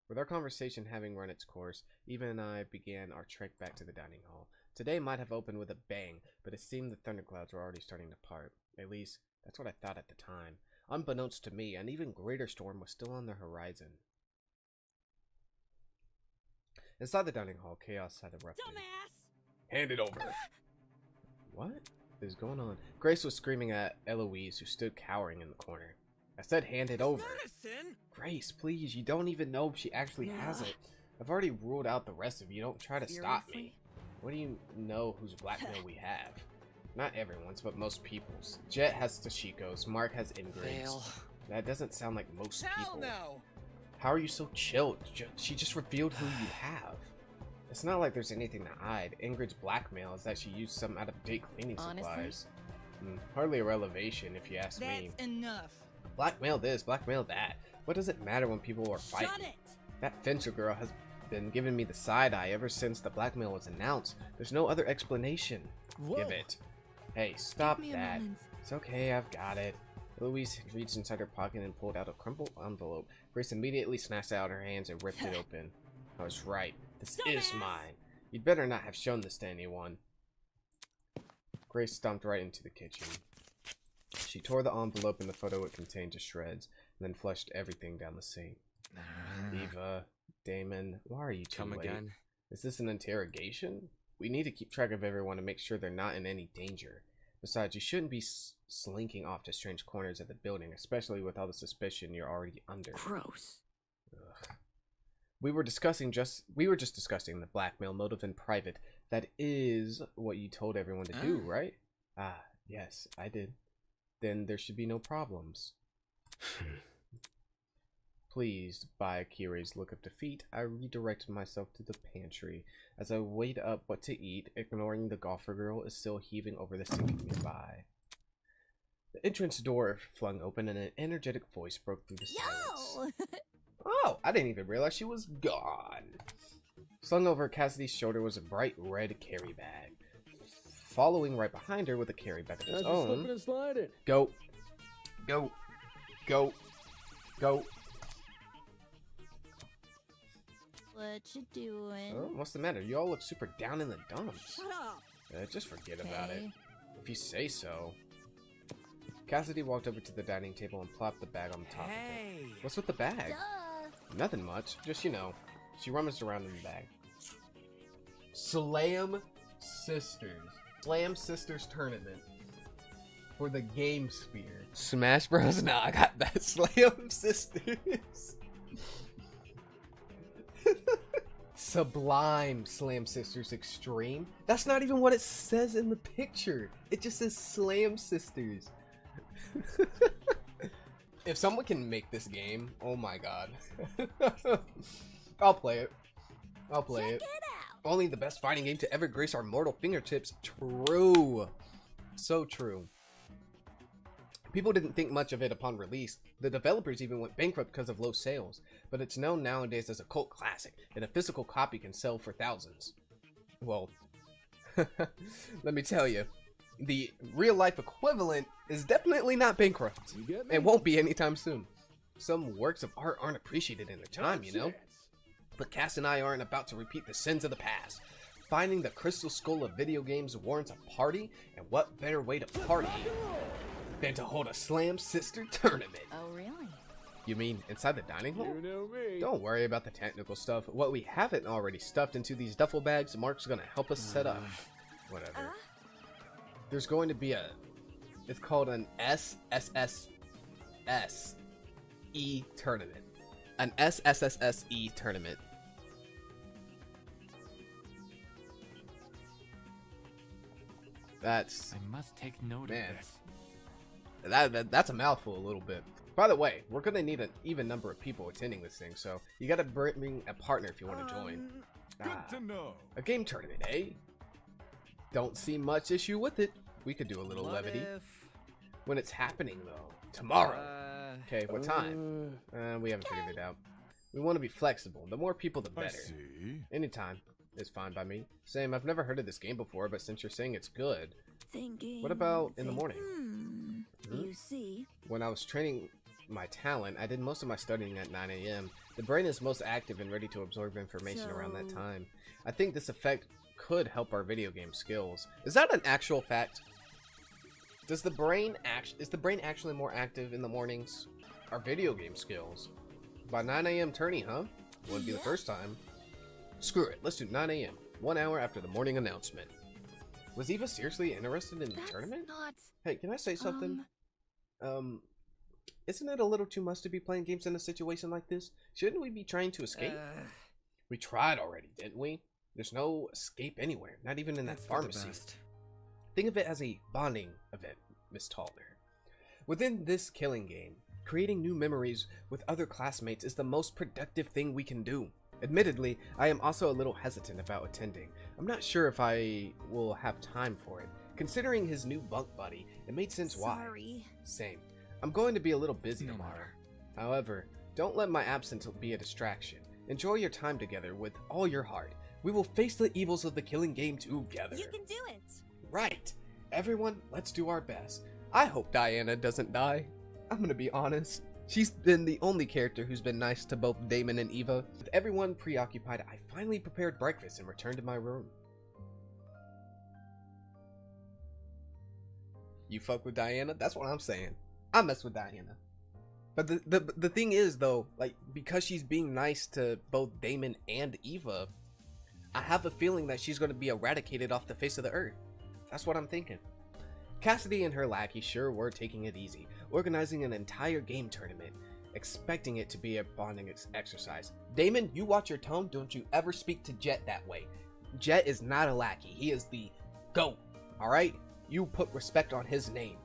With our conversation having run its course, Eva and I began our trek back to the dining hall. Today might have opened with a bang, but it seemed the thunderclouds were already starting to part. At least, that's what I thought at the time. Unbeknownst to me, an even greater storm was still on the horizon. Inside the dining hall, chaos had erupted. Dumbass! Hand it over! What is going on? Grace was screaming at Eloise, who stood cowering in the corner. I said hand it over. Grace, please, you don't even know if she actually has it. I've already ruled out the rest of you. Don't try to stop me. What do you know whose blackmail we have? Not everyone's, but most people's. Jet has Tashiko's. Mark has Ingrid's. That doesn't sound like most people. No. How are you so chilled? She just revealed who you have. It's not like there's anything to hide. Ingrid's blackmail is that she used some out-of-date cleaning supplies. Hardly a revelation, if you ask me. That's enough. Blackmail this, blackmail that. What does it matter when people are fighting? Shut it! That Fincher girl has been giving me the side eye ever since the blackmail was announced. There's no other explanation. Whoa. Give it. Hey, stop that. It's okay, I've got it. Louise reached inside her pocket and pulled out a crumpled envelope. Grace immediately snatched it out of her hands and ripped it open. I was right. This is mine. You'd better not have shown this to anyone. Grace stomped right into the kitchen. She tore the envelope and the photo it contained to shreds, and then flushed everything down the sink. Eva, Damon, why are you too late? Again? Is this an interrogation? We need to keep track of everyone and make sure they're not in any danger. Besides, you shouldn't be slinking off to strange corners of the building, especially with all the suspicion you're already under. Gross. Ugh. We were just discussing the blackmail motive in private. That is what you told everyone to do, right? Ah, yes, I did. Then there should be no problems. Pleased by Kiri's look of defeat, I redirected myself to the pantry. As I weighed up what to eat, ignoring the golfer girl is still heaving over the sink nearby. The entrance door flung open and an energetic voice broke through the silence. Oh, I didn't even realize she was gone. Slung over Cassidy's shoulder was a bright red carry bag. Following right behind her with a carry bag of his own. Go. Go. Go. Go. What you doing? Oh, what's the matter? You all look super down in the dumps. Shut up. Just forget about it. If you say so. Cassidy walked over to the dining table and plopped the bag on the top of it. What's with the bag? Duh. Nothing much. Just, you know. She rummaged around in the bag. Slam Sisters. Slam Sisters tournament. For the Game Sphere. Smash Bros? Nah, I got that. Slam Sisters. Sublime Slam Sisters Extreme. That's not even what it says in the picture. It just says Slam Sisters. If someone can make this game, oh my god. I'll play it. I'll play it. Only the best fighting game to ever grace our mortal fingertips. True. So true. People didn't think much of it upon release. The developers even went bankrupt because of low sales. But it's known nowadays as a cult classic, and a physical copy can sell for thousands. Well, let me tell you, the real-life equivalent is definitely not bankrupt. It won't be anytime soon. Some works of art aren't appreciated in their time, you know? But Cass and I aren't about to repeat the sins of the past. Finding the crystal skull of video games warrants a party, and what better way to party than to hold a Slam Sister tournament? Oh, really? You mean inside the dining hall? You know me. Don't worry about the technical stuff. What we haven't already stuffed into these duffel bags, Mark's gonna help us set up. Whatever. There's going to be a... It's called an SSSSE tournament. An SSSSE tournament. That's... I must take note of this. That's a mouthful a little bit. By the way, we're gonna need an even number of people attending this thing, so you gotta bring a partner if you want to join. Good to know. A game tournament, eh? Don't see much issue with it. We could do a little levity. When it's happening, though. Tomorrow. Okay, what time? We haven't figured it out. We want to be flexible. The more people, the better. Anytime is fine by me. Same, I've never heard of this game before, but since you're saying it's good, what about in the morning? You see? When I was training my talent, I did most of my studying at 9 a.m. The brain is most active and ready to absorb information around that time. I think this effect could help our video game skills. Is that an actual fact? Is the brain actually more active in the mornings? Our video game skills. By 9 a.m. tourney, huh? Would be the first time. Screw it, let's do 9 a.m. 1 hour after the morning announcement. Was Eva seriously interested in the tournament? Hey, can I say something? Isn't it a little too much to be playing games in a situation like this? Shouldn't we be trying to escape? We tried already, didn't we? There's no escape anywhere, not even in that pharmacy. Think of it as a bonding event, Miss Talner. Within this killing game, creating new memories with other classmates is the most productive thing we can do. Admittedly, I am also a little hesitant about attending. I'm not sure if I will have time for it. Considering his new bunk buddy, it made sense why. Same. I'm going to be a little busy tomorrow. However, don't let my absence be a distraction. Enjoy your time together with all your heart. We will face the evils of the killing game together. You can do it. Right. Everyone, let's do our best. I hope Diana doesn't die. I'm gonna be honest. She's been the only character who's been nice to both Damon and Eva. With everyone preoccupied, I finally prepared breakfast and returned to my room. You fuck with Diana? That's what I'm saying. I mess with Diana. But the thing is though, like, because she's being nice to both Damon and Eva, I have a feeling that she's going to be eradicated off the face of the earth. That's what I'm thinking. Cassidy and her lackey sure were taking it easy, organizing an entire game tournament, expecting it to be a bonding exercise. Damon, you watch your tone. Don't you ever speak to Jet that way. Jet is not a lackey. He is the GOAT. Alright? You put respect on his name.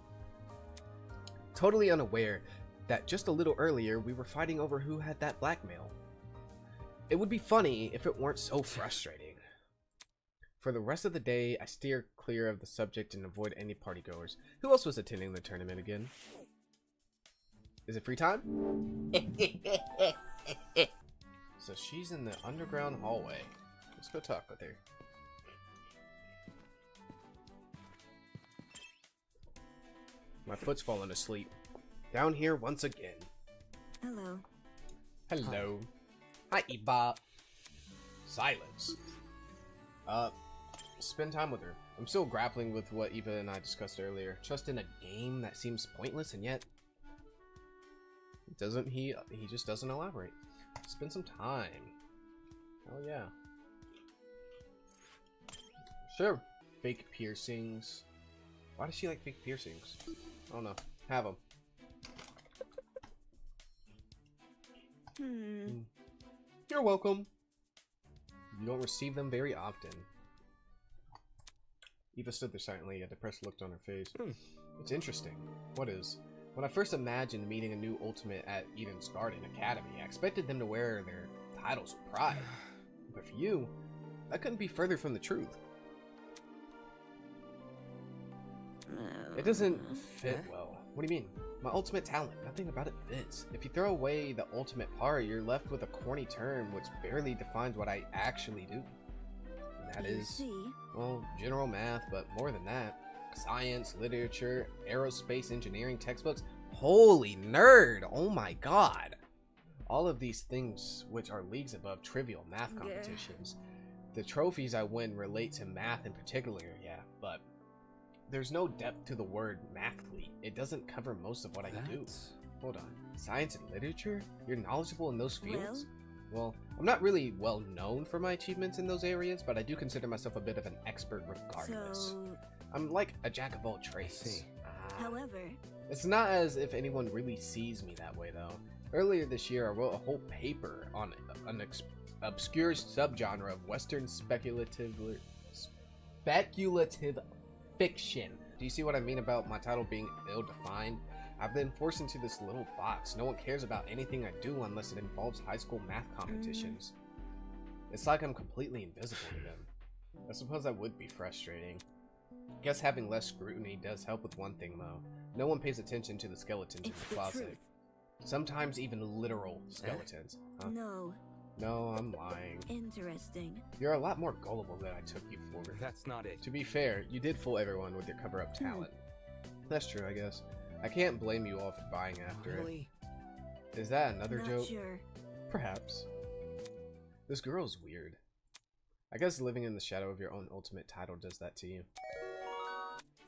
Totally unaware that just a little earlier we were fighting over who had that blackmail. It would be funny if it weren't so frustrating. For the rest of the day, I steer clear of the subject and avoid any partygoers. Who else was attending the tournament again? Is it free time? So she's in the underground hallway. Let's go talk with her. My foot's falling asleep. Down here once again. Hello. Hello. Hi, Eva. Silence. Spend time with her. I'm still grappling with what Eva and I discussed earlier. Trust in a game that seems pointless and yet he just doesn't elaborate. Spend some time. Oh yeah. Sure. Fake piercings. Why does she like fake piercings? I don't know. Have them. You're welcome. You don't receive them very often. Eva stood there silently, a depressed look on her face. It's interesting. What is? When I first imagined meeting a new ultimate at Eden's Garden Academy, I expected them to wear their titles with pride. But for you, that couldn't be further from the truth. It doesn't fit well. What do you mean? My ultimate talent. Nothing about it fits. If you throw away the ultimate part, you're left with a corny term which barely defines what I actually do. And that is, well, general math, but more than that. Science, literature, aerospace engineering textbooks. Holy nerd! Oh my god! All of these things which are leagues above trivial math competitions. The trophies I win relate to math in particular, yeah, but there's no depth to the word mathlete. It doesn't cover most of what I do. Hold on. Science and literature? You're knowledgeable in those fields? Well, I'm not really well known for my achievements in those areas, but I do consider myself a bit of an expert regardless. I'm like a jack of all trades. However, it's not as if anyone really sees me that way though. Earlier this year I wrote a whole paper on an obscure subgenre of Western speculative fiction. Do you see what I mean about my title being ill-defined? I've been forced into this little box. No one cares about anything I do unless it involves high school math competitions. It's like I'm completely invisible to them. I suppose that would be frustrating. I guess having less scrutiny does help with one thing though. No one pays attention to the skeletons in the closet. Sometimes even literal skeletons. Huh? No, I'm lying. Interesting. You're a lot more gullible than I took you for. That's not it. To be fair, you did fool everyone with your cover-up talent. That's true, I guess. I can't blame you all for buying after it. Is that another joke? Sure. Perhaps. This girl's weird. I guess living in the shadow of your own ultimate title does that to you.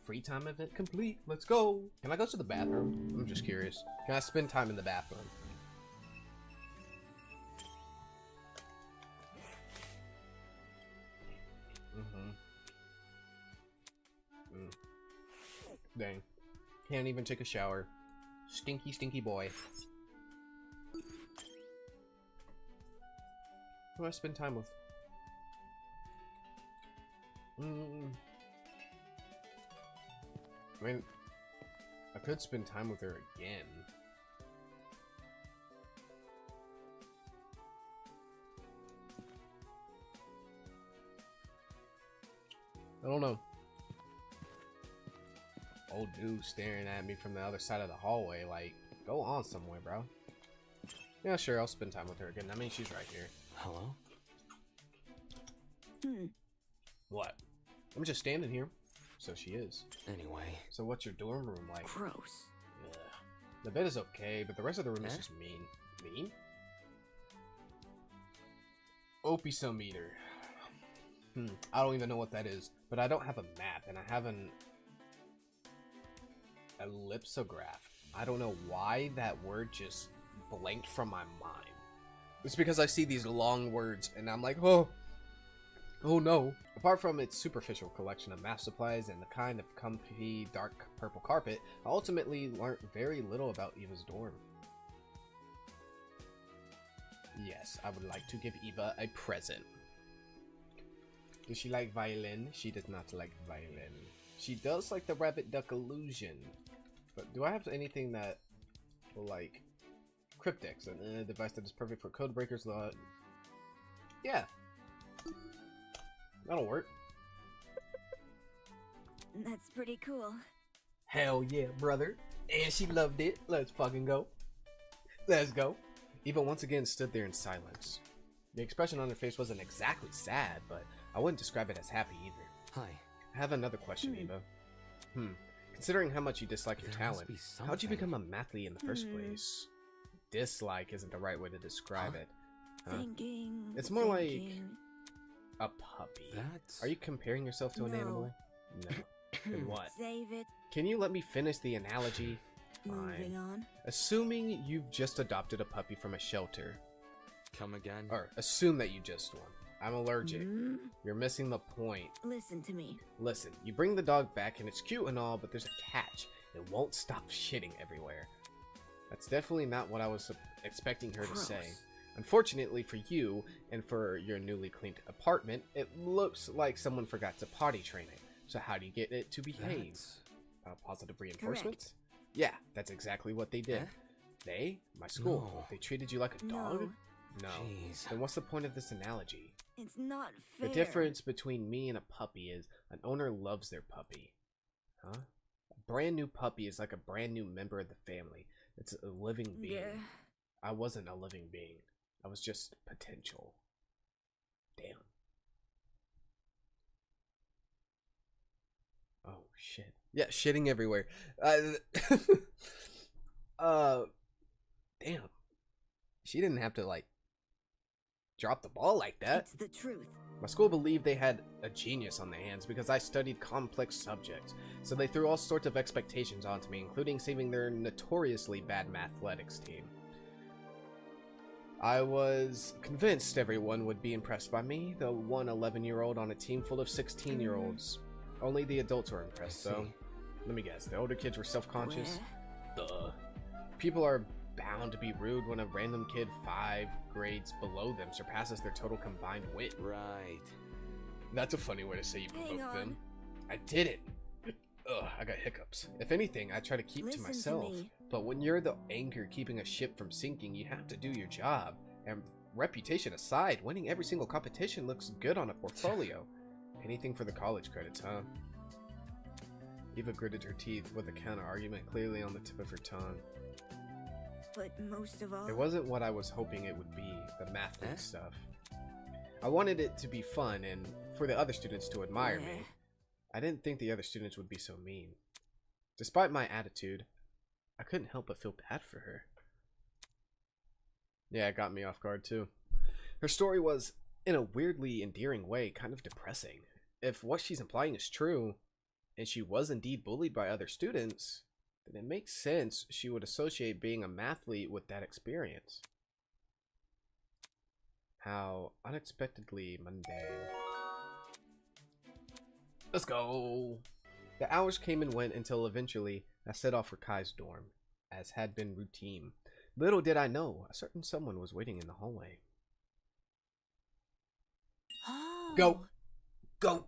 Free time event complete. Let's go. Can I go to the bathroom? I'm just curious. Can I spend time in the bathroom? Dang. Can't even take a shower. Stinky, stinky boy. Who do I spend time with? I mean, I could spend time with her again. I don't know. Old dude staring at me from the other side of the hallway, like, go on somewhere, bro. Yeah, sure, I'll spend time with her again. I mean, she's right here. Hello? What? I'm just standing here. So she is. Anyway. So what's your dorm room like? Gross. Ugh. The bed is okay, but the rest of the room is just mean. Mean? Opiometer. I don't even know what that is, but I don't have a map, and I have an ellipsograph. I don't know why that word just blanked from my mind. It's because I see these long words, and I'm like, oh no. Apart from its superficial collection of math supplies and the kind of comfy dark purple carpet, I ultimately learned very little about Eva's dorm. Yes, I would like to give Eva a present. Does she like violin? She does not like violin. She does like the rabbit duck illusion. But do I have anything that will like cryptics and a device that is perfect for code breakers? Yeah. That'll work. That's pretty cool. Hell yeah, brother. And she loved it. Let's fucking go. Let's go. Eva once again stood there in silence. The expression on her face wasn't exactly sad, but I wouldn't describe it as happy either. Hi. I have another question, Eva. Considering how much you dislike your talent, how'd you become a mathlete in the first place? Dislike isn't the right way to describe it. Thinking. It's more like a puppy. That's... Are you comparing yourself to an animal? No. Then what? Save it. Can you let me finish the analogy? Moving on. Assuming you've just adopted a puppy from a shelter. Come again? Or assume that you just won. I'm allergic. You're missing the point. Listen to me. Listen, you bring the dog back and it's cute and all, but there's a catch. It won't stop shitting everywhere. That's definitely not what I was expecting her to say. Unfortunately for you, and for your newly cleaned apartment, it looks like someone forgot to potty train it. So how do you get it to behave? Positive reinforcements? Yeah, that's exactly what they did. They? My school. No. They treated you like a dog? No. Jeez. Then what's the point of this analogy? It's not fair. The difference between me and a puppy is an owner loves their puppy. Huh? A brand new puppy is like a brand new member of the family. It's a living being. Yeah. I wasn't a living being. I was just potential. Damn. Oh, shit. Yeah, shitting everywhere. Damn. She didn't have to, like, drop the ball like that. It's the truth. My school believed they had a genius on their hands because I studied complex subjects, so they threw all sorts of expectations onto me, including saving their notoriously bad mathletics team. I was convinced everyone would be impressed by me, the one 11-year-old on a team full of 16-year-olds. Only the adults were impressed, though. Let me guess, the older kids were self-conscious? Duh. People are bound to be rude when a random kid 5 grades below them surpasses their total combined wit. Right. That's a funny way to say you provoked Hang on. them. I did it. Ugh, I got hiccups. If anything, I try to keep to Listen to myself. me. But when you're the anchor keeping a ship from sinking, you have to do your job. And reputation aside, winning every single competition looks good on a portfolio. Anything for the college credits, huh? Eva gritted her teeth with a counter-argument clearly on the tip of her tongue. But most of all, It wasn't what I was hoping it would be, the math thing stuff. I wanted it to be fun and for the other students to admire me. I didn't think the other students would be so mean. Despite my attitude, I couldn't help but feel bad for her. Yeah, it got me off guard too. Her story was, in a weirdly endearing way, kind of depressing. If what she's implying is true, and she was indeed bullied by other students, then it makes sense she would associate being a mathlete with that experience. How unexpectedly mundane. Let's go! The hours came and went until eventually I set off for Kai's dorm, as had been routine. Little did I know, a certain someone was waiting in the hallway. Oh. Go! Go!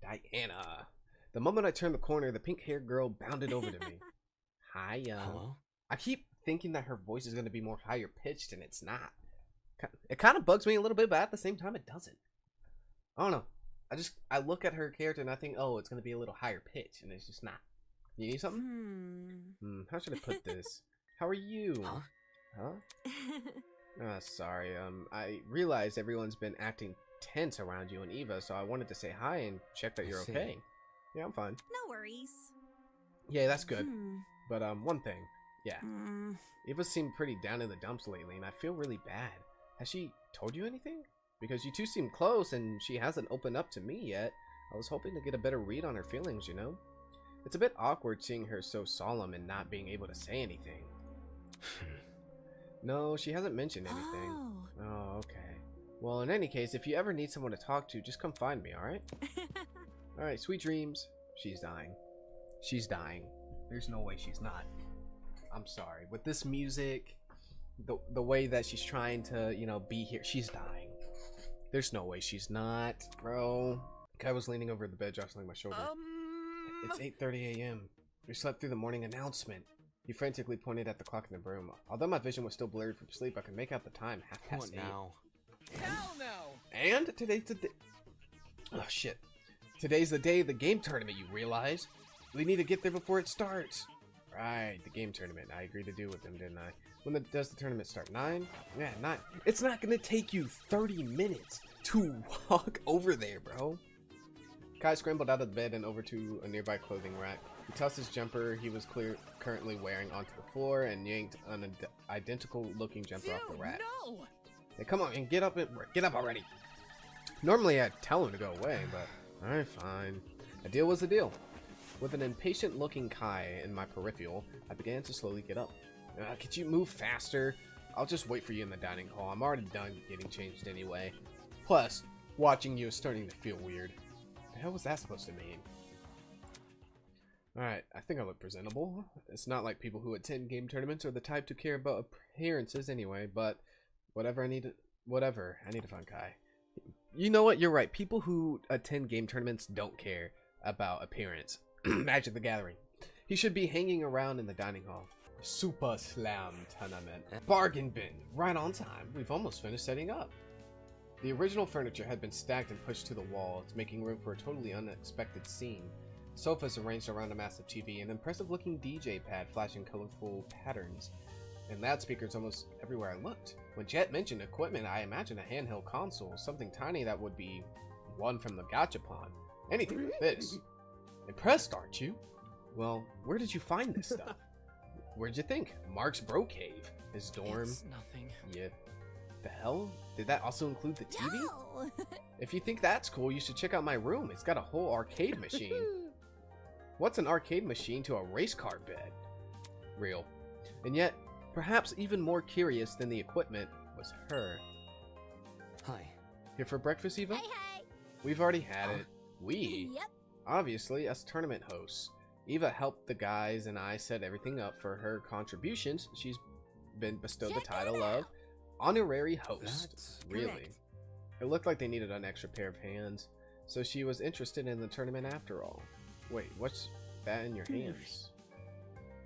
Diana. The moment I turned the corner, the pink-haired girl bounded over to me. Hiya. Hello? I keep thinking that her voice is going to be more higher pitched, and it's not. It kind of bugs me a little bit, but at the same time, it doesn't. I don't know. I look at her character and I think, oh, it's going to be a little higher pitch, and it's just not. You need something? How should I put this? How are you? Huh? Sorry. I realize everyone's been acting tense around you and Eva, so I wanted to say hi and check that you're okay. Yeah, I'm fine. No worries. Yeah, that's good. But one thing. Yeah. Mm. Eva seemed pretty down in the dumps lately, and I feel really bad. Has she told you anything? Because you two seem close, and she hasn't opened up to me yet. I was hoping to get a better read on her feelings, you know? It's a bit awkward seeing her so solemn and not being able to say anything. No, she hasn't mentioned anything. Oh, okay. Well, in any case, if you ever need someone to talk to, just come find me, alright? Alright, sweet dreams. She's dying. She's dying. There's no way she's not. I'm sorry. With this music, the way that she's trying to, you know, be here, she's dying. There's no way she's not, bro. Kai was leaning over the bed, jostling my shoulder. It's 8:30 a.m. We slept through the morning announcement. He frantically pointed at the clock in the room. Although my vision was still blurred from sleep, I could make out the time, 8:30. What now? Hell no! And today's the day. Oh shit! Today's the day of the game tournament. You realize? We need to get there before it starts. Right, the game tournament. I agreed to do with them, didn't I? When does the tournament start? 9? Yeah, 9. It's not gonna take you 30 minutes to walk over there, bro. Kai scrambled out of the bed and over to a nearby clothing rack. He tossed his jumper he was currently wearing onto the floor and yanked an identical-looking jumper off the rack. No! Hey, come on, and get up already. Normally I'd tell him to go away, but alright, fine. A deal was a deal. With an impatient-looking Kai in my peripheral, I began to slowly get up. Could you move faster? I'll just wait for you in the dining hall. I'm already done getting changed anyway. Plus, watching you is starting to feel weird. The hell was that supposed to mean? Alright, I think I look presentable. It's not like people who attend game tournaments are the type to care about appearances anyway, but whatever, I need to find Kai. You know what? You're right. People who attend game tournaments don't care about appearance. Magic the Gathering. He should be hanging around in the dining hall. Super Slam Tournament. Bargain bin. Right on time. We've almost finished setting up. The original furniture had been stacked and pushed to the walls, making room for a totally unexpected scene. Sofas arranged around a massive TV, an impressive-looking DJ pad flashing colorful patterns, and loudspeakers almost everywhere I looked. When Jet mentioned equipment, I imagined a handheld console, something tiny that would be one from the gachapon. Anything like this. Impressed, aren't you? Well, where did you find this stuff? Where'd you think? Mark's Bro Cave. His dorm. It's nothing. Yeah. The hell? Did that also include the TV? No! If you think that's cool, you should check out my room. It's got a whole arcade machine. What's an arcade machine to a race car bed? Real. And yet, perhaps even more curious than the equipment was her. Hi. Here for breakfast, Eva? Hey, hey! We've already had it. We? Yep. Obviously, as tournament hosts. Eva helped the guys and I set everything up for her contributions. She's been bestowed the title of Honorary Host. That's really? correct. It looked like they needed an extra pair of hands, so she was interested in the tournament after all. Wait, what's that in your hands?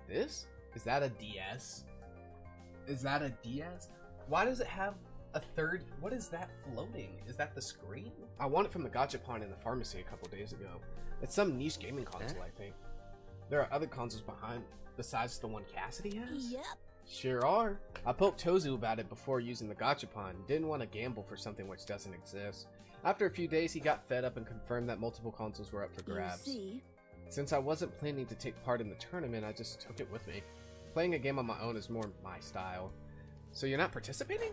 This? Is that a DS? Is that a DS? Why does it have a third? What is that floating? Is that the screen? I won it from the gachapon in the pharmacy a couple days ago. It's some niche gaming console, I think. There are other consoles behind besides the one Cassidy has? Yep. Sure are. I poked Tozu about it before using the gachapon. Didn't want to gamble for something which doesn't exist. After a few days, he got fed up and confirmed that multiple consoles were up for grabs. You see? Since I wasn't planning to take part in the tournament, I just took it with me. Playing a game on my own is more my style. So you're not participating?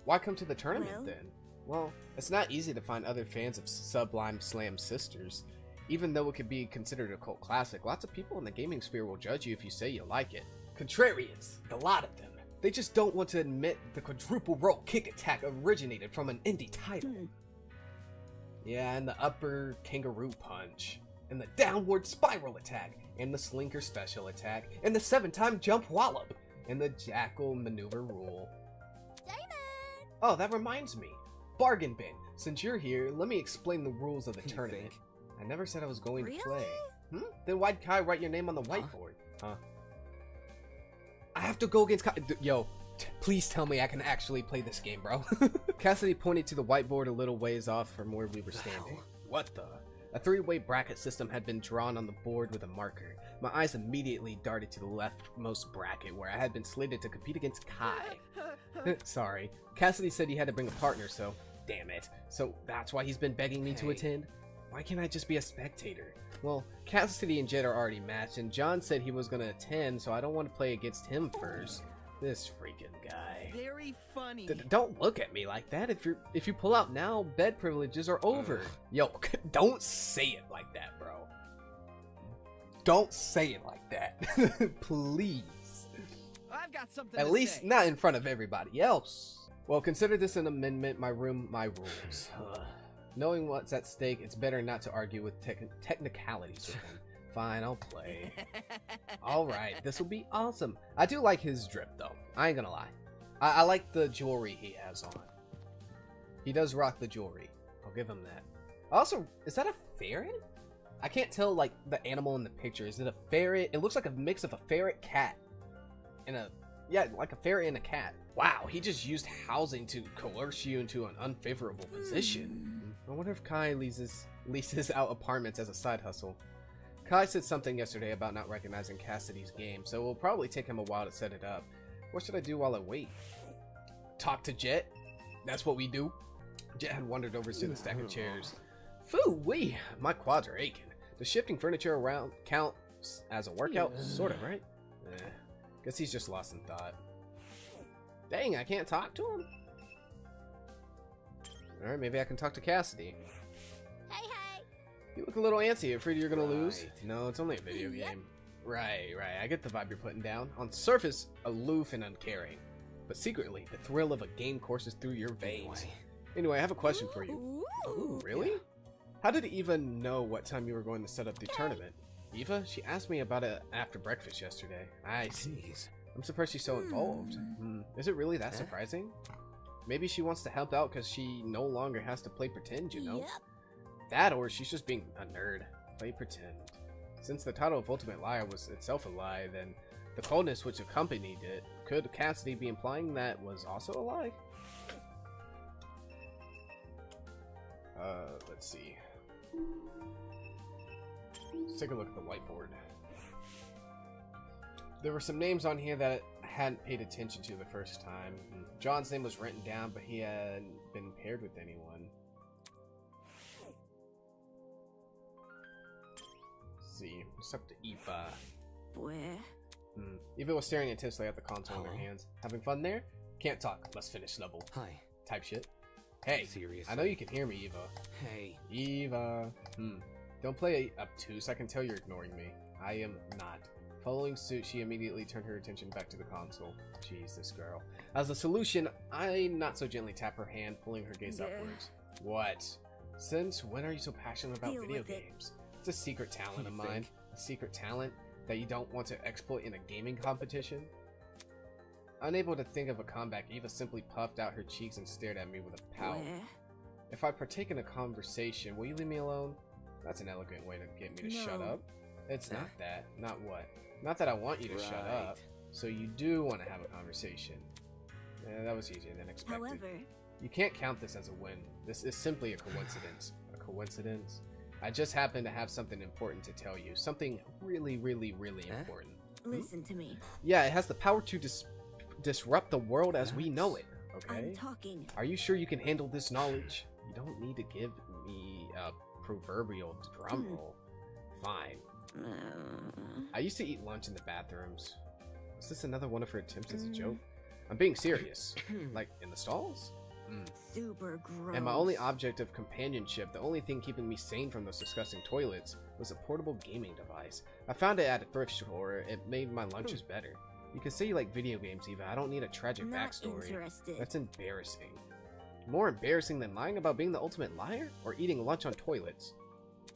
Why come to the tournament Well? then? Well, it's not easy to find other fans of Sublime Slam Sisters. Even though it could be considered a cult classic, lots of people in the gaming sphere will judge you if you say you like it. Contrarians, a lot of them. They just don't want to admit the quadruple roll kick attack originated from an indie title. Yeah, and the upper kangaroo punch, and the downward spiral attack, and the slinker special attack, and the 7-time jump wallop, and the jackal maneuver rule. Oh, that reminds me. Bargain bin. Since you're here, let me explain the rules of the tournament. I never said I was going to play. Then why'd Kai write your name on the whiteboard? Huh? I have to go against Kai. Yo, please tell me I can actually play this game, bro. Cassidy pointed to the whiteboard a little ways off from where we were standing. What the? A 3-way bracket system had been drawn on the board with a marker. My eyes immediately darted to the leftmost bracket where I had been slated to compete against Kai. Sorry. Cassidy said he had to bring a partner, so damn it. So that's why he's been begging me to attend? Why can't I just be a spectator? Well, Cassidy and Jet are already matched, and John said he was gonna attend, so I don't want to play against him first. This freaking guy. Very funny. Don't look at me like that. If you pull out now, bed privileges are over. Yo, don't say it like that, bro. Don't say it like that. Please. I've got something At to least say. not in front of everybody else. Well, consider this an amendment. My room, my rules. Knowing what's at stake, it's better not to argue with technicalities with him. Fine, I'll play. Alright, this will be awesome. I do like his drip, though. I ain't gonna lie. I like the jewelry he has on. He does rock the jewelry. I'll give him that. Also, is that a ferret? I can't tell, like, the animal in the picture. Is it a ferret? It looks like a mix of a ferret, cat, and like a ferret and a cat. Wow, he just used housing to coerce you into an unfavorable position. I wonder if Kai leases out apartments as a side hustle. Kai said something yesterday about not recognizing Cassidy's game, so it will probably take him a while to set it up. What should I do while I wait? Talk to Jet? That's what we do? Jet had wandered over to the stack of chairs. Phoo-wee! My quads are aching. Does shifting furniture around count as a workout? Sort of, right? Guess he's just lost in thought. Dang, I can't talk to him? Alright, maybe I can talk to Cassidy. Hey, hey. You look a little antsy. Afraid you're gonna lose? No, it's only a video game. Right. I get the vibe you're putting down. On surface, aloof and uncaring. But secretly, the thrill of a game courses through your veins. Anyway, I have a question for you. Ooh, really? How did Eva know what time you were going to set up the tournament? Eva? She asked me about it after breakfast yesterday. I see. I'm surprised she's so involved. Is it really that surprising? Maybe she wants to help out because she no longer has to play pretend, you know? Yep. That, or she's just being a nerd. Play pretend. Since the title of Ultimate Liar was itself a lie, then the coldness which accompanied it, could Cassidy be implying that was also a lie? Let's see. Let's take a look at the whiteboard. There were some names on here that I hadn't paid attention to the first time. John's name was written down, but he hadn't been paired with anyone. Let's see, what's up to Eva? Where? Eva was staring intensely at the console in her hands. Having fun there? Can't talk, must finish level. Hi. Type shit. Hey, Seriously? I know you can hear me, Eva. Hey. Eva. Don't play obtuse, I can tell you're ignoring me. I am not. Following suit, she immediately turned her attention back to the console. Jeez, this girl. As a solution, I not so gently tap her hand, pulling her gaze upwards. What? Since when are you so passionate about Deal video with it. games? It's a secret talent of mine. A secret talent that you don't want to exploit in a gaming competition? Unable to think of a comeback, Eva simply puffed out her cheeks and stared at me with a pout. Where? If I partake in a conversation, will you leave me alone? That's an elegant way to get me to shut No. up. It's not that. Not what? Not that I want you to shut up. So you do want to have a conversation. That was easier than expected. However, You can't count this as a win. This is simply a coincidence. A coincidence? I just happen to have something important to tell you. Something really, really, really important. listen to me. Yeah, it has the power to disrupt the world as we know it. Okay? I'm talking. Are you sure you can handle this knowledge? You don't need to give me a proverbial drum roll. Fine. I used to eat lunch in the bathrooms. Was this another one of her attempts as a joke? I'm being serious. Like, in the stalls? Super gross. And my only object of companionship, the only thing keeping me sane from those disgusting toilets, was a portable gaming device. I found it at a thrift store. It made my lunches better. You can say you like video games, Eva. I don't need a tragic Not backstory. interested. That's embarrassing. More embarrassing than lying about being the ultimate liar? Or eating lunch on toilets?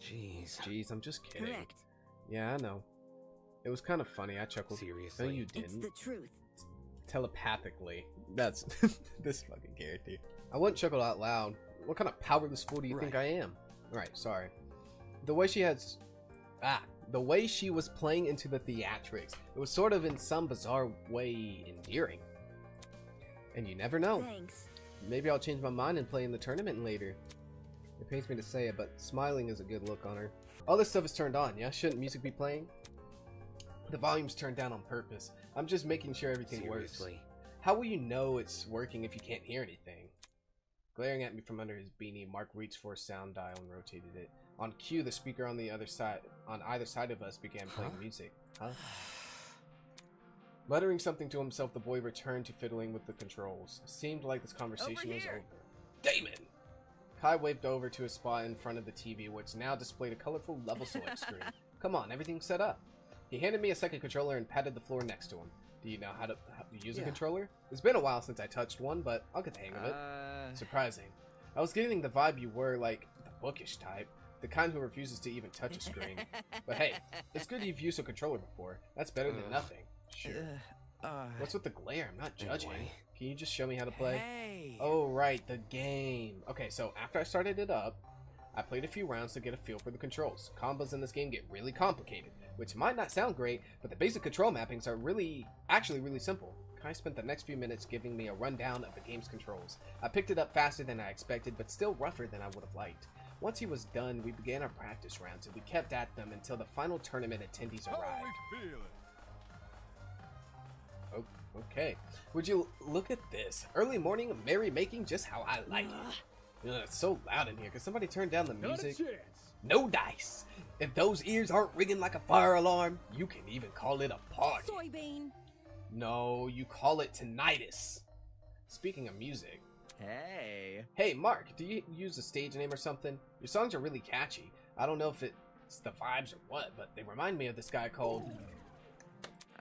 Jeez, I'm just kidding. Correct. Yeah, I know. It was kind of funny. I chuckled. Seriously? No, you It's didn't. the truth. Telepathically. That's this fucking character. I wouldn't chuckle out loud. What kind of powerless fool do you think I am? Right, sorry. The way she was playing into the theatrics, it was sort of in some bizarre way endearing. And you never know. Thanks. Maybe I'll change my mind and play in the tournament later. It pains me to say it, but smiling is a good look on her. All this stuff is turned on, yeah? Shouldn't music be playing? The volume's turned down on purpose. I'm just making sure everything works. How will you know it's working if you can't hear anything? Glaring at me from under his beanie, Mark reached for a sound dial and rotated it. On cue, the speaker on either side of us began playing music. Huh? Muttering something to himself, the boy returned to fiddling with the controls. It seemed like this conversation was over. Damon! Kai waved over to a spot in front of the TV, which now displayed a colorful level select screen. Come on, everything's set up. He handed me a second controller and patted the floor next to him. Do you know how to use a controller? It's been a while since I touched one, but I'll get the hang of it. Surprising. I was getting the vibe you were like the bookish type, the kind who refuses to even touch a screen. But hey, it's good you've used a controller before. That's better than nothing. Sure. What's with the glare? I'm not judging. Can you just show me how to play? Hey. Oh, right, the game. Okay, so after I started it up, I played a few rounds to get a feel for the controls. Combos in this game get really complicated, which might not sound great, but the basic control mappings are actually really simple. Kai spent the next few minutes giving me a rundown of the game's controls. I picked it up faster than I expected, but still rougher than I would have liked. Once he was done, we began our practice rounds, and we kept at them until the final tournament attendees arrived. Okay. Would you look at this? Early morning merrymaking, just how I like it. It's so loud in here. Could somebody turn down the music? No dice. If those ears aren't ringing like a fire alarm, you can even call it a party. Soybean. No, you call it tinnitus. Speaking of music. Hey, Mark, do you use a stage name or something? Your songs are really catchy. I don't know if it's the vibes or what, but they remind me of this guy called...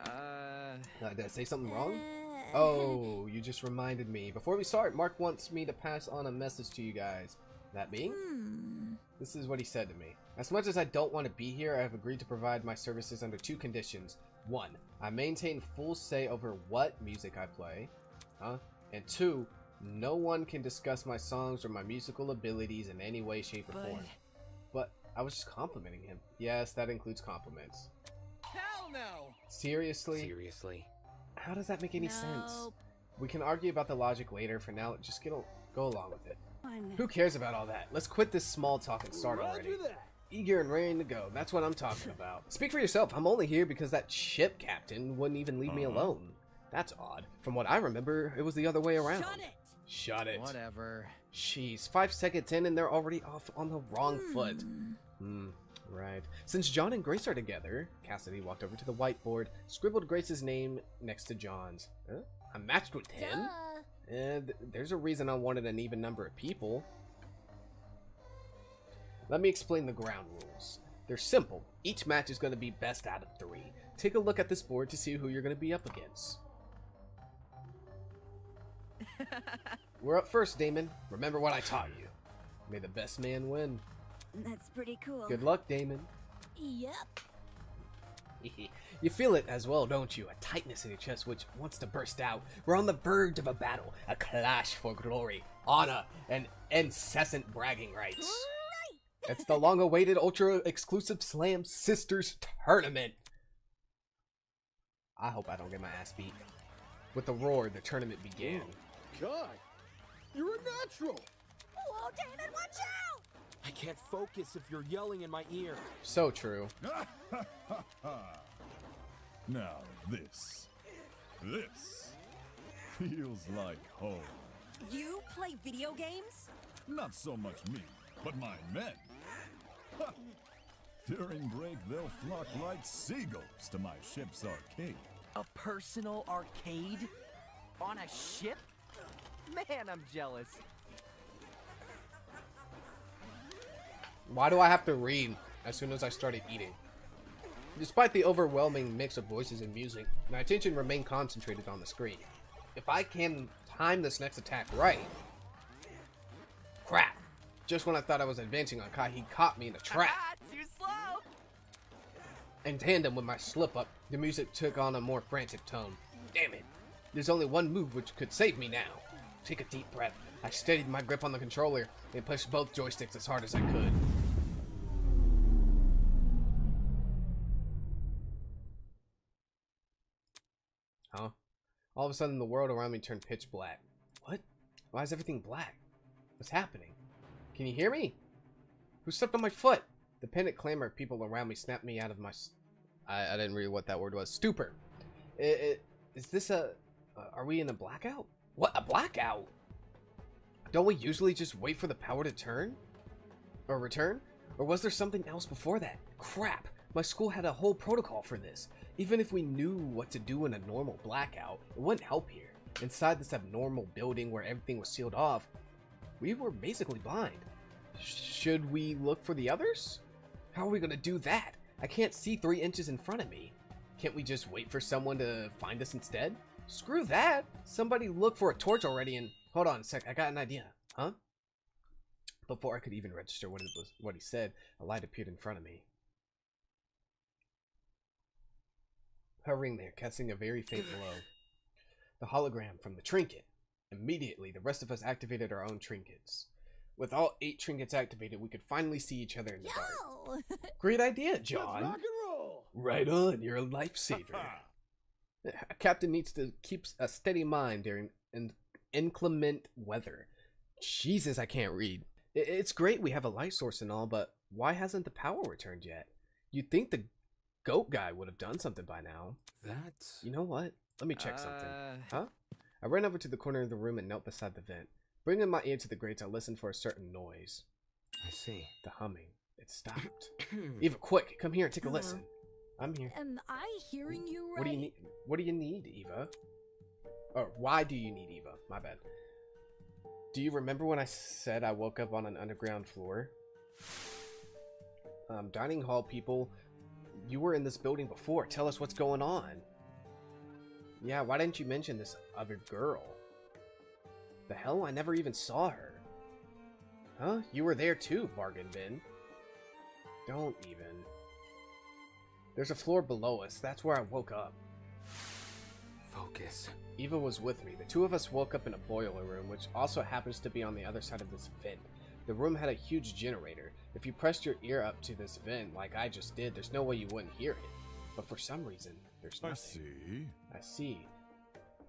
did I say something wrong? Oh, you just reminded me. Before we start, Mark wants me to pass on a message to you guys. That being? This is what he said to me. As much as I don't want to be here, I have agreed to provide my services under two conditions. 1, I maintain full say over what music I play. And 2, no one can discuss my songs or my musical abilities in any way, shape, or form. But I was just complimenting him. Yes, that includes compliments. hell no. Seriously? How does that make any sense? We can argue about the logic later. For now, just go along with it. Who cares about all that? Let's quit this small talk and start already. Eager and raring to go. That's what I'm talking about. Speak for yourself. I'm only here because that ship captain wouldn't even leave me alone. That's odd. From what I remember, it was the other way around. Shut it. Whatever. Jeez, 5 seconds in and they're already off on the wrong foot. Right. Since John and Grace are together, Cassidy walked over to the whiteboard, scribbled Grace's name next to John's. I'm matched with him? And there's a reason I wanted an even number of people. Let me explain the ground rules. They're simple. Each match is going to be best out of 3. Take a look at this board to see who you're going to be up against. We're up first, Damon. Remember what I taught you. May the best man win. That's pretty cool. Good luck, Damon. Yep. You feel it as well, don't you? A tightness in your chest which wants to burst out. We're on the verge of a battle, a clash for glory, honor, and incessant bragging rights. It's the long-awaited ultra-exclusive Slam Sisters Tournament. I hope I don't get my ass beat. With a roar, the tournament began. God, you're a natural. Whoa, Damon, watch out! I can't focus if you're yelling in my ear. So true. Now this feels like home. You play video games? Not so much me, but my men. Ha! During break, they'll flock like seagulls to my ship's arcade. A personal arcade? On a ship? Man, I'm jealous. Why do I have to read as soon as I started eating? Despite the overwhelming mix of voices and music, my attention remained concentrated on the screen. If I can time this next attack right... Crap! Just when I thought I was advancing on Kai, he caught me in a trap. Too slow! In tandem with my slip-up, the music took on a more frantic tone. Damn it! There's only one move which could save me now. Take a deep breath. I steadied my grip on the controller and pushed both joysticks as hard as I could. Huh? All of a sudden, the world around me turned pitch black. What? Why is everything black? What's happening? Can you hear me? Who stepped on my foot? The panic clamor of people around me snapped me out of my... I didn't read what that word was. Stupor. Is this a... are we in a blackout? What? A blackout? Don't we usually just wait for the power to turn? Or return? Or was there something else before that? Crap! My school had a whole protocol for this. Even if we knew what to do in a normal blackout, it wouldn't help here. Inside this abnormal building where everything was sealed off, we were basically blind. Should we look for the others? How are we gonna do that? I can't see 3 inches in front of me. Can't we just wait for someone to find us instead? Screw that! Somebody look for a torch already and... Hold on a sec, I got an idea. Huh? Before I could even register what he said, a light appeared in front of me. Hovering there, casting a very faint glow. The hologram from the trinket. Immediately, the rest of us activated our own trinkets. With all 8 trinkets activated, we could finally see each other in the dark. Great idea, John. Let's rock and roll. Right on, you're a lifesaver. A captain needs to keep a steady mind during inclement weather. Jesus, I can't read. It's great we have a light source and all, but why hasn't the power returned yet? You'd think the goat guy would have done something by now. That's... You know what? Let me check something. Huh? I ran over to the corner of the room and knelt beside the vent. Bringing my ear to the grates, I listened for a certain noise. I see. The humming. It stopped. Eva, quick, come here and take a listen. I'm here. Am I hearing you right? What do you need? What do you need, Eva? Or why do you need Eva? My bad. Do you remember when I said I woke up on an underground floor? Dining hall people, you were in this building before. Tell us what's going on. Yeah, why didn't you mention this other girl? The hell? I never even saw her. Huh? You were there too, bargain bin. Don't even. There's a floor below us. That's where I woke up. Focus. Eva was with me. The two of us woke up in a boiler room, which also happens to be on the other side of this vent. The room had a huge generator. If you pressed your ear up to this vent, like I just did, there's no way you wouldn't hear it. But for some reason, there's nothing. I see. I see.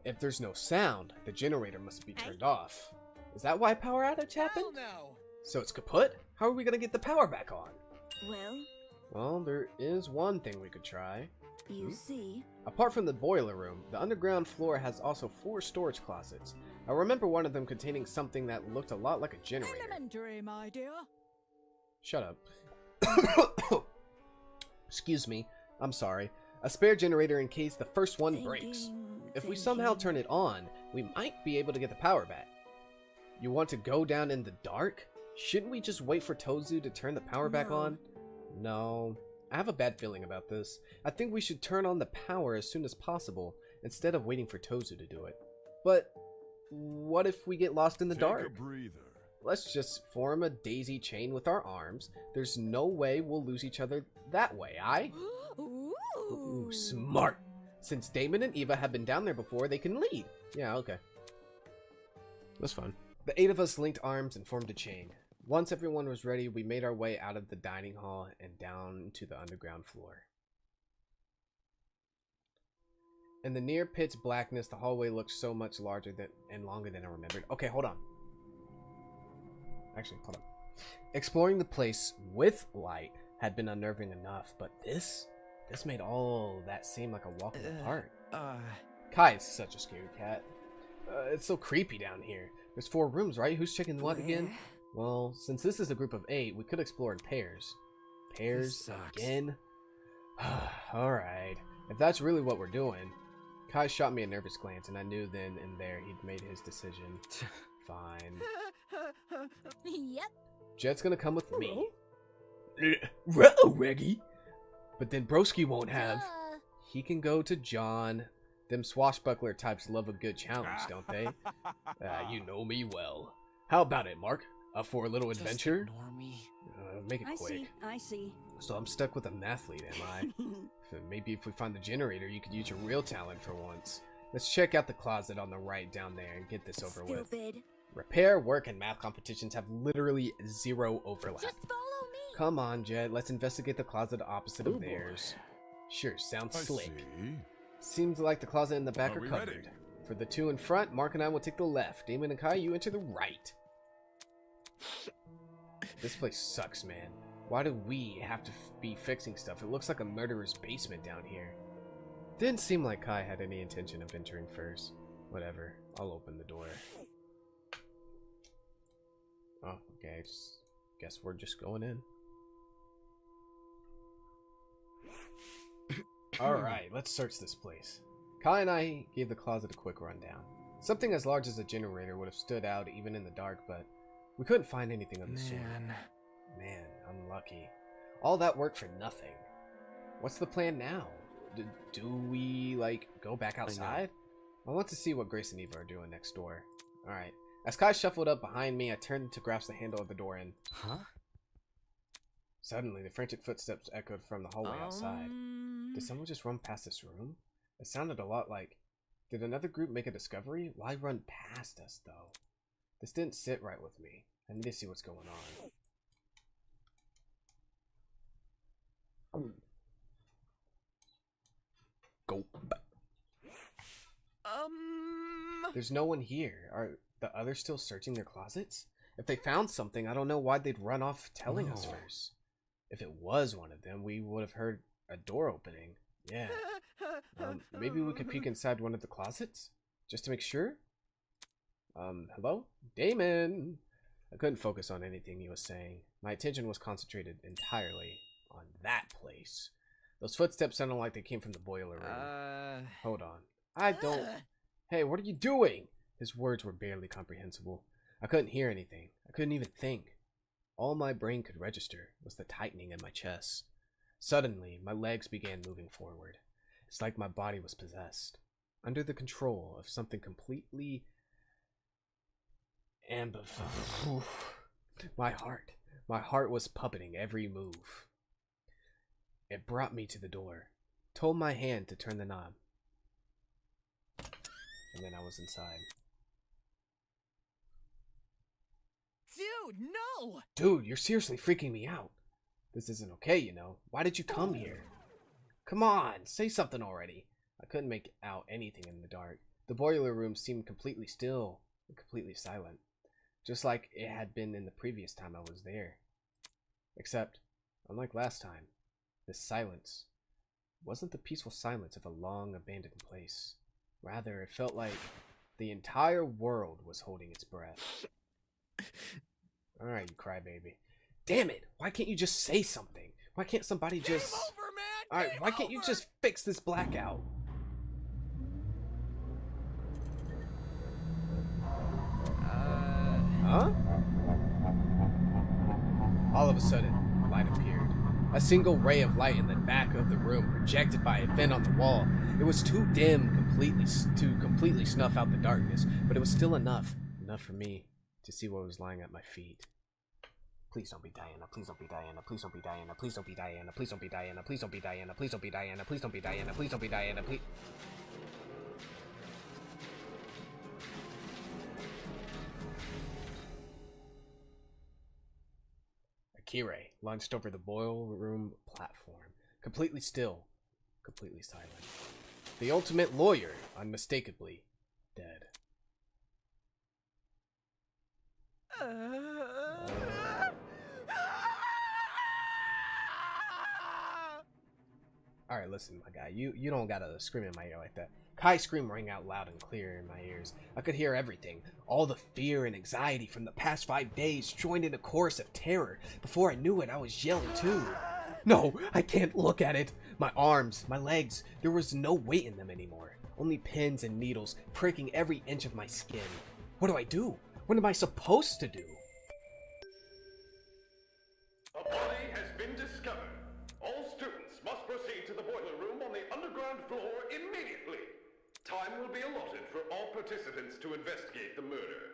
If there's no sound, the generator must be turned off. Is that why power outage happened? Hell no! So it's kaput? How are we gonna get the power back on? Well, there is one thing we could try. you see. Apart from the boiler room, the underground floor has also 4 storage closets. I remember one of them containing something that looked a lot like a generator. Elementary, my dear. Shut up. Excuse me. I'm sorry. A spare generator in case the first one breaks. If we somehow turn it on, we might be able to get the power back. You want to go down in the dark? Shouldn't we just wait for Tozu to turn the power back on? No. I have a bad feeling about this. I think we should turn on the power as soon as possible, instead of waiting for Tozu to do it. But what if we get lost in the dark? Take a breather. Let's just form a daisy chain with our arms. There's no way we'll lose each other that way, Ooh, smart. Since Damon and Eva have been down there before, they can lead. Yeah, okay. That's fun. The 8 of us linked arms and formed a chain. Once everyone was ready, we made our way out of the dining hall and down to the underground floor. In the near pitch blackness, the hallway looked so much larger and longer than I remembered. Okay, hold on. Actually, hold on. Exploring the place with light had been unnerving enough, but this made all that seem like a walk in the park. Kai is such a scaredy cat. It's so creepy down here. There's 4 rooms, right? Who's checking what again? Well, since this is a group of 8, we could explore in pairs. Pairs again? Alright. If that's really what we're doing. Kai shot me a nervous glance, and I knew then and there he'd made his decision. Fine. Yep. Jet's gonna come with me. Reggie. But then Broski won't have. Duh. He can go to John. Them swashbuckler types love a good challenge, don't they? You know me well. How about it, Mark? Up for a little adventure? Ignore me. Make it I quick. see. I see. So I'm stuck with a mathlete, am I? Maybe if we find the generator, you could use your real talent for once. Let's check out the closet on the right down there and get this over with. Stupid. Repair, work, and math competitions have literally zero overlap. Just follow me. Come on, Jet. Let's investigate the closet opposite of theirs. Sure, sounds I slick. see. Seems like the closet and the back Are are we covered. ready? For the two in front, Mark and I will take the left. Damon and Kai, you enter the right. This place sucks, man. Why do we have to be fixing stuff? It looks like a murderer's basement down here. Didn't seem like Kai had any intention of entering first. Whatever. I'll open the door. Oh, okay. Guess we're just going in. Alright, let's search this place. Kai and I gave the closet a quick rundown. Something as large as a generator would have stood out even in the dark, but we couldn't find anything of the sort. Man, unlucky. All that work for nothing. What's the plan now? Do we, like, go back outside? I want to see what Grace and Eva are doing next door. Alright. As Kai shuffled up behind me, I turned to grasp the handle of the door and... Huh? Suddenly, the frantic footsteps echoed from the hallway outside. Did someone just run past this room? It sounded a lot like... Did another group make a discovery? Why run past us, though? This didn't sit right with me. I need to see what's going on. Go back. There's no one here. Are the others still searching their closets? If they found something, I don't know why they'd run off telling us first. If it was one of them, we would have heard a door opening. Yeah. Maybe we could peek inside one of the closets? Just to make sure? Hello? Damon! I couldn't focus on anything he was saying. My attention was concentrated entirely on that place. Those footsteps sounded like they came from the boiler room. Hold on. I don't... Hey, what are you doing? His words were barely comprehensible. I couldn't hear anything. I couldn't even think. All my brain could register was the tightening in my chest. Suddenly, my legs began moving forward. It's like my body was possessed, under the control of something completely My heart was puppeting every move. It brought me to the door, told my hand to turn the knob, and then I was inside. Dude, no! Dude, you're seriously freaking me out. This isn't okay, you know. Why did you come here? Come on, say something already. I couldn't make out anything in the dark. The boiler room seemed completely still and completely silent, just like it had been in the previous time I was there. Except, unlike last time, this silence wasn't the peaceful silence of a long abandoned place. Rather, it felt like the entire world was holding its breath. Alright, you crybaby. Damn it! Why can't you just say something? Why can't somebody just... Game over, man! Alright, why can't you just fix this blackout? Huh? All of a sudden, light appeared. A single ray of light in the back of the room, projected by a vent on the wall. It was too dim to completely snuff out the darkness, but it was still enough for me to see what was lying at my feet. Please don't be Diana. Please don't be Diana. Please don't be Diana. Please don't be Diana. Please don't be Diana. Please don't be Diana. Please don't be Diana. Please don't be Diana. Please don't be Diana. Please. Akira launched over the boiler room platform, completely still, completely silent. The ultimate lawyer, unmistakably dead. Alright, listen, my guy. You don't gotta scream in my ear like that. Kai's scream rang out loud and clear in my ears. I could hear everything. All the fear and anxiety from the past 5 days joined in a chorus of terror. Before I knew it, I was yelling too. No, I can't look at it. My arms, my legs, there was no weight in them anymore. only pins and needles pricking every inch of my skin. What do I do? What am I supposed to do? A body has been discovered. All students must proceed to the boiler room on the underground floor immediately. Time will be allotted for all participants to investigate the murder.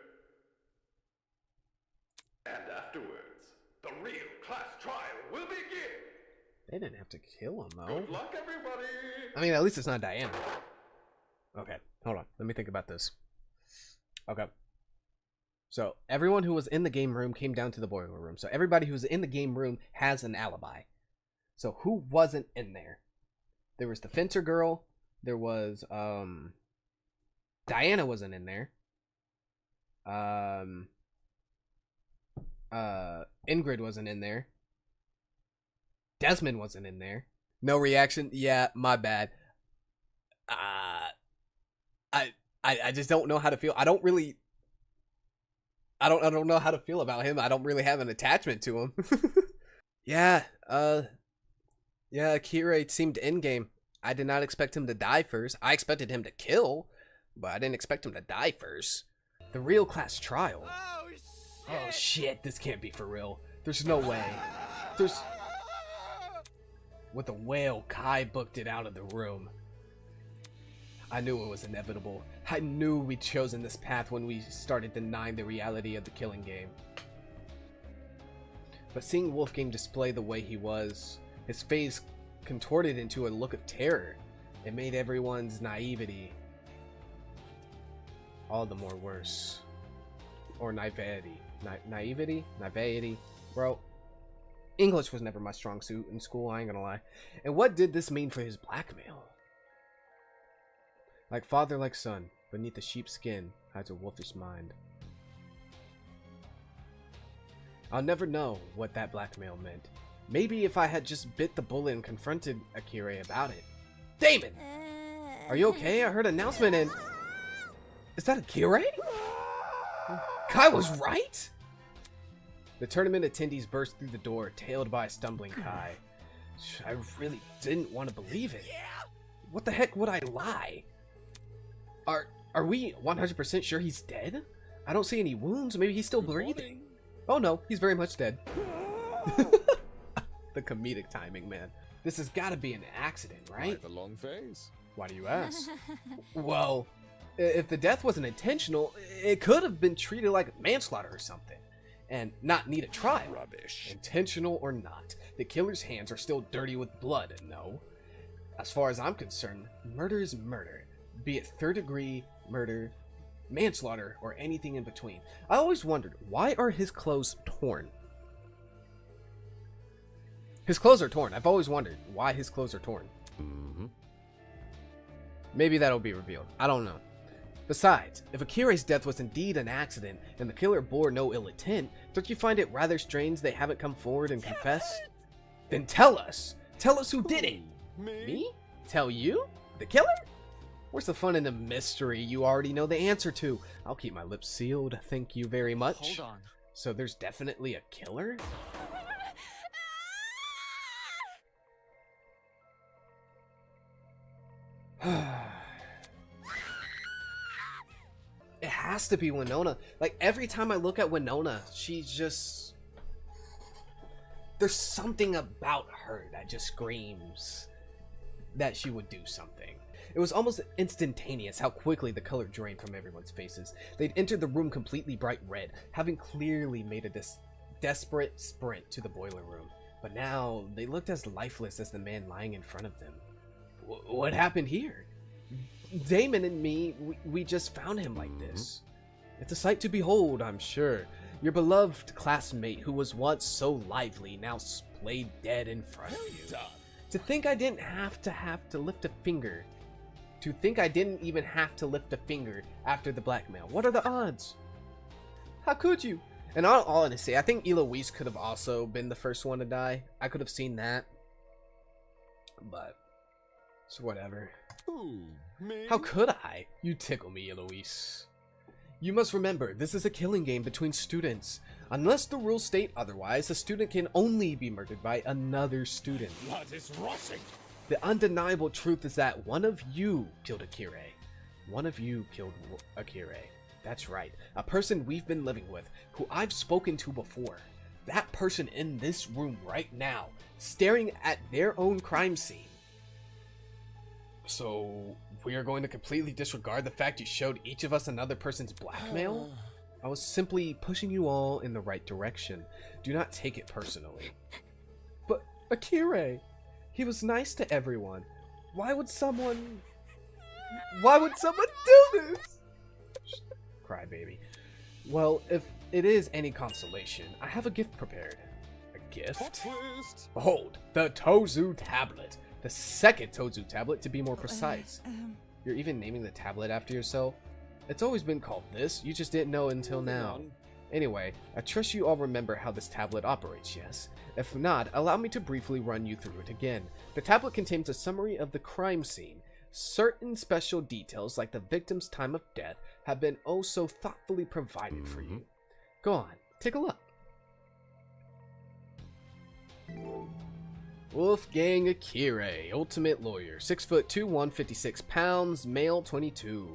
And afterwards, the real class trial will begin. They didn't have to kill him, though. Good luck, everybody. I mean, at least it's not Diana. Okay, hold on. Let me think about this. Okay. So, everyone who was in the game room came down to the boiler room. So, everybody who's in the game room has an alibi. So, who wasn't in there? There was the fencer girl. There was, Diana wasn't in there. Ingrid wasn't in there. Desmond wasn't in there. No reaction? Yeah, my bad. I just don't know how to feel. I don't know how to feel about him. I don't really have an attachment to him. Yeah, Akira seemed in-game. I did not expect him to die first. I expected him to kill, but I didn't expect him to die first. The real class trial. Oh shit, this can't be for real. There's no way. With a wail, Kai booked it out of the room. I knew it was inevitable. I knew we'd chosen this path when we started denying the reality of the killing game. But seeing Wolfgang display the way he was, his face contorted into a look of terror, it made everyone's naivety all the more worse. Or naivety. Naivety? Bro, English was never my strong suit in school, I ain't gonna lie. And what did this mean for his blackmail? Like father, like son, beneath the sheep's skin hides a wolfish mind. I'll never know what that blackmail meant. Maybe if I had just bit the bullet and confronted Akira about it. Damon! Are you okay? I heard an announcement and... Is that Akira? Kai was right? The tournament attendees burst through the door, tailed by a stumbling Kai. I really didn't want to believe it. What the heck would I lie? Are we 100% sure he's dead? I don't see any wounds. Maybe he's still breathing. Oh no, he's very much dead. The comedic timing, man. This has got to be an accident, right? The long face. Why do you ask? Well, if the death wasn't intentional, it could have been treated like manslaughter or something, and not need a trial. Rubbish. Intentional or not, the killer's hands are still dirty with blood, no? As far as I'm concerned, murder is murder, be it third-degree murder, manslaughter, or anything in between. I always wondered, why are his clothes torn? His clothes are torn. I've always wondered why his clothes are torn. Maybe that'll be revealed. I don't know. Besides, if Akira's death was indeed an accident and the killer bore no ill intent, don't you find it rather strange they haven't come forward and confessed? Then tell us! Tell us who did it! Me? Tell you? The killer? Where's the fun in the mystery you already know the answer to? I'll keep my lips sealed, thank you very much. Hold on. So there's definitely a killer? It has to be Winona. Like, every time I look at Winona, she's just... There's something about her that just screams that she would do something. It was almost instantaneous how quickly the color drained from everyone's faces. They'd entered the room completely bright red, having clearly made a desperate sprint to the boiler room. But now, they looked as lifeless as the man lying in front of them. What happened here? Damon and me, we just found him like this. It's a sight to behold, I'm sure. Your beloved classmate who was once so lively now played dead in front of you. To think I didn't have to lift a finger. To think I didn't even have to lift a finger after the blackmail. What are the odds? How could you? And all honesty, I think Eloise could have also been the first one to die. I could have seen that. But it's whatever. Who? Me? How could I? You tickle me, Eloise. You must remember, this is a killing game between students. Unless the rules state otherwise, a student can only be murdered by another student. Blood is rushing. The undeniable truth is that one of you killed Akira. One of you killed Akira. That's right. A person we've been living with, who I've spoken to before. That person in this room right now, staring at their own crime scene. So, we are going to completely disregard the fact you showed each of us another person's blackmail? I was simply pushing you all in the right direction. Do not take it personally. But, Akira, he was nice to everyone. Why would someone do this? Cry, baby. Well, if it is any consolation, I have a gift prepared. A gift? Behold, the Tozu tablet. The second Tozu tablet, to be more precise. You're even naming the tablet after yourself? It's always been called this, you just didn't know until now. Anyway, I trust you all remember how this tablet operates, yes? If not, allow me to briefly run you through it again. The tablet contains a summary of the crime scene. Certain special details, like the victim's time of death, have been oh so thoughtfully provided for you. Go on, take a look. Wolfgang Akira, ultimate lawyer, 6'2", 156 pounds, male, 22.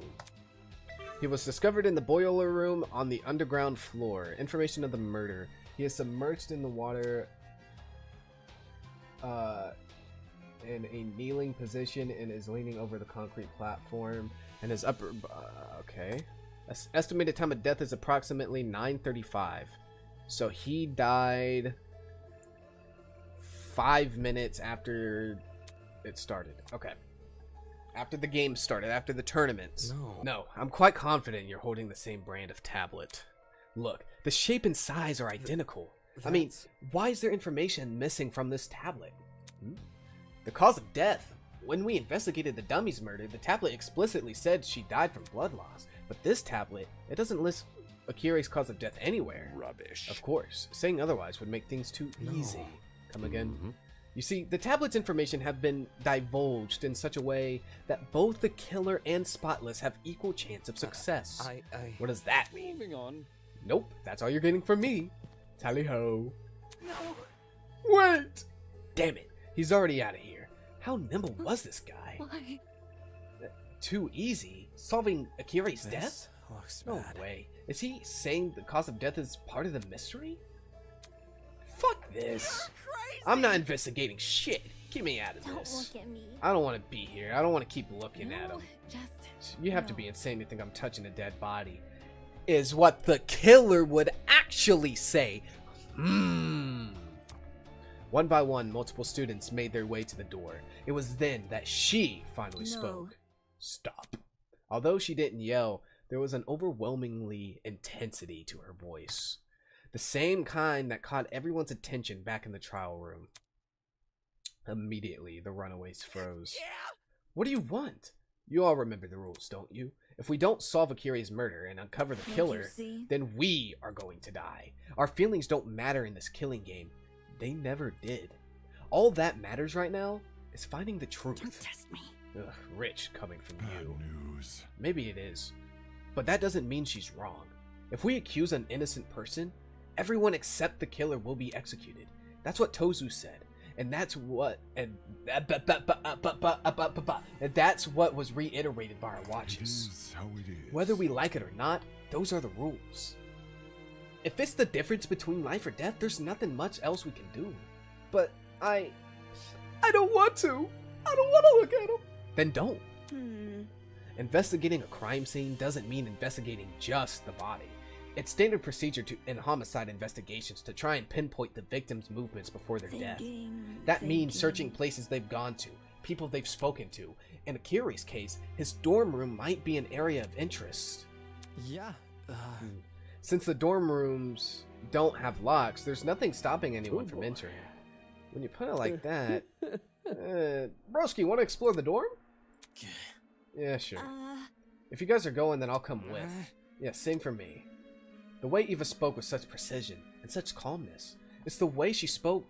He was discovered in the boiler room on the underground floor. Information of the murder. He is submerged in the water in a kneeling position and is leaning over the concrete platform. And his upper... okay. Estimated time of death is approximately 9:35. So he died 5 minutes after it started. Okay. After the game started, after the tournaments. No, I'm quite confident you're holding the same brand of tablet. Look, the shape and size are identical. I mean, why is there information missing from this tablet? The cause of death. When we investigated the dummy's murder, the tablet explicitly said she died from blood loss. But this tablet, it doesn't list Akira's cause of death anywhere. Rubbish. Of course, saying otherwise would make things too easy. Come again? You see, the tablet's information have been divulged in such a way that both the killer and Spotless have equal chance of success. What does that mean? Moving on. Nope, that's all you're getting from me. Tally-ho. No. Wait! Damn it, he's already out of here. How nimble was this guy? Why? Too easy? Solving Akira's death? Looks No bad. way. Is he saying the cause of death is part of the mystery? Fuck this. Crazy. I'm not investigating shit. Get me out of Don't this. look at me. I don't want to be here. I don't want to keep looking at No, him. just... You have to no. be insane to think I'm touching a dead body. Is what the killer would actually say. One by one, multiple students made their way to the door. It was then that she finally No. spoke. Stop. Although she didn't yell, there was an overwhelmingly intensity to her voice. The same kind that caught everyone's attention back in the trial room. Immediately, the runaways froze. Yeah. What do you want? You all remember the rules, don't you? If we don't solve Akira's murder and uncover the Can't killer, you see? then we are going to die. Our feelings don't matter in this killing game. They never did. All that matters right now is finding the Don't truth. test me. Ugh, rich coming from Bad you. news. Maybe it is. But that doesn't mean she's wrong. If we accuse an innocent person, everyone except the killer will be executed. That's what Tozu said. And that's what that's what was reiterated by our It watches. is how it is. Whether we like it or not, those are the rules. If it's the difference between life or death, there's nothing much else we can do. But I don't want to. I don't want to look at him. Then don't. Investigating a crime scene doesn't mean investigating just the body. It's standard procedure in homicide investigations to try and pinpoint the victim's movements before their death. That means searching places they've gone to, people they've spoken to. In Akira's case, his dorm room might be an area of interest. Yeah. Since the dorm rooms don't have locks, there's nothing stopping anyone Oh, from boy. entering. When you put it like that... Broski, want to explore the dorm? Yeah, sure. If you guys are going, then I'll come with. Yeah, same for me. The way Eva spoke with such precision and such calmness. It's the way she spoke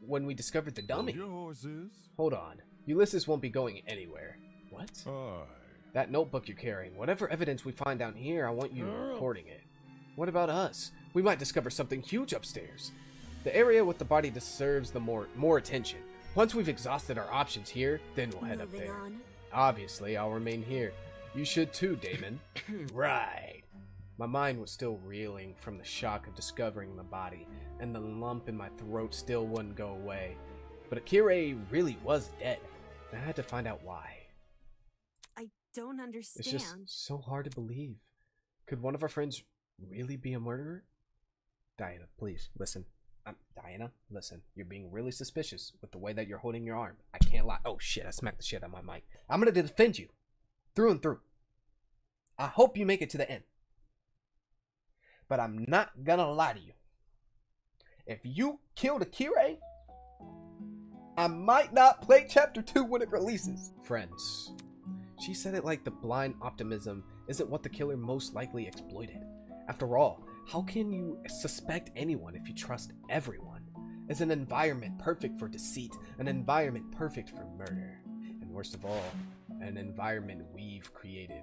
when we discovered the dummy. Hold your horses. Hold on. Ulysses won't be going anywhere. What? Aye. That notebook you're carrying, whatever evidence we find down here, I want you recording it. What about us? We might discover something huge upstairs. The area with the body deserves the more attention. Once we've exhausted our options here, then we'll head up Moving there. on. Obviously, I'll remain here. You should too, Damon. Right. My mind was still reeling from the shock of discovering the body, and the lump in my throat still wouldn't go away. But Akira really was dead, and I had to find out why. I don't It's understand. just so hard to believe. Could one of our friends really be a murderer? Diana, please, listen. Diana, listen. You're being really suspicious with the way that you're holding your arm. I can't lie. Oh shit, I smacked the shit out of my mic. I'm gonna defend you. Through and through. I hope you make it to the end. But I'm not gonna lie to you. If you killed Akira, I might not play Chapter 2 when it releases. Friends. She said it like the blind optimism isn't what the killer most likely exploited. After all, how can you suspect anyone if you trust everyone? Is an environment perfect for deceit, an environment perfect for murder, and worst of all, an environment we've created.